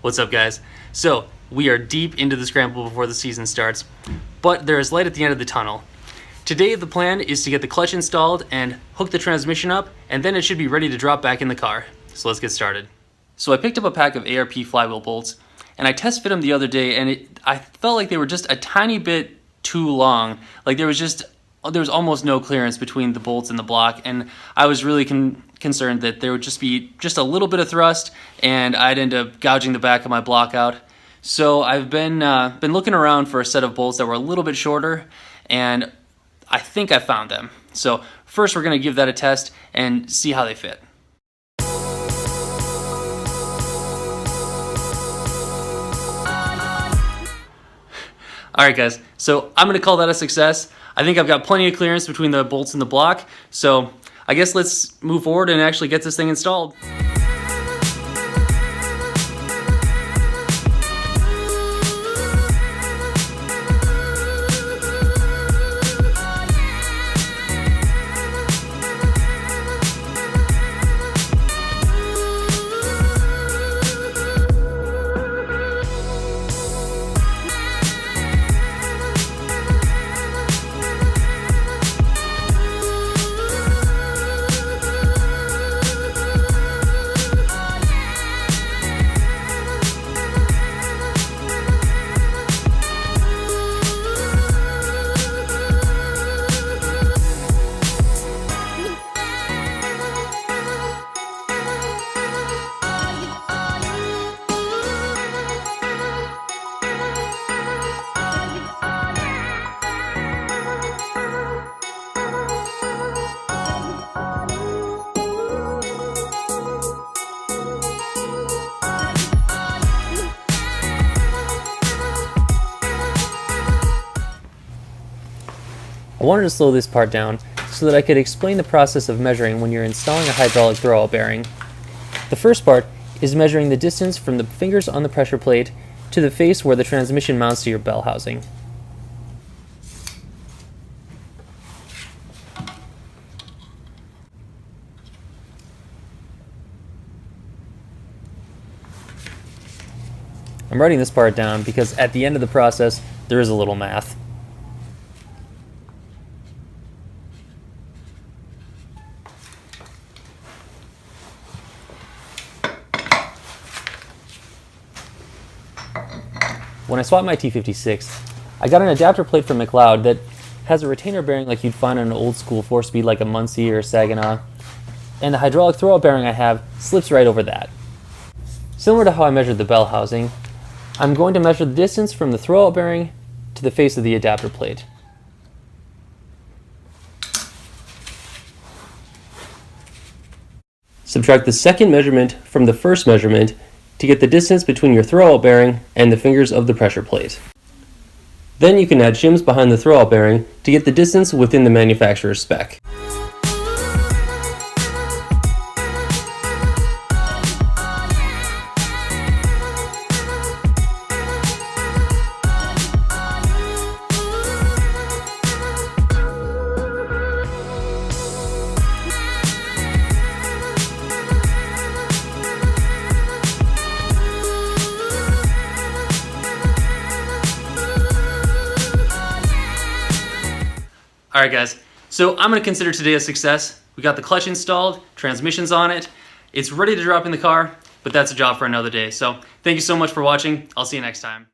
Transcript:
What's up, guys? So we are deep into the scramble before the season starts, but there is light at the end of the tunnel. Today the plan is to get the clutch installed and hook the transmission up, and then it should be ready to drop back in the car. So let's get started. So I picked up a pack of ARP flywheel bolts and I test fit them the other day, and I felt like they were just a tiny bit too long. Like there was almost no clearance between the bolts and the block, and I was really concerned that there would just be just a little bit of thrust and I'd end up gouging the back of my block out. So I've been looking around for a set of bolts that were a little bit shorter, and I think I found them. So first we're going to give that a test and see how they fit. Alright guys, so I'm going to call that a success. I think I've got plenty of clearance between the bolts and the block, so I guess let's move forward and actually get this thing installed. I wanted to slow this part down so that I could explain the process of measuring when you're installing a hydraulic throwout bearing. The first part is measuring the distance from the fingers on the pressure plate to the face where the transmission mounts to your bell housing. I'm writing this part down because at the end of the process there is a little math. When I swapped my T56, I got an adapter plate from McLeod that has a retainer bearing like you'd find on an old school 4-speed like a Muncie or Saginaw, and the hydraulic throwout bearing I have slips right over that. Similar to how I measured the bell housing, I'm going to measure the distance from the throwout bearing to the face of the adapter plate. Subtract the second measurement from the first measurement to get the distance between your throwout bearing and the fingers of the pressure plate. Then you can add shims behind the throwout bearing to get the distance within the manufacturer's spec. Alright guys, so I'm going to consider today a success. We got the clutch installed, transmission's on it, it's ready to drop in the car, but that's a job for another day. So thank you so much for watching. I'll see you next time.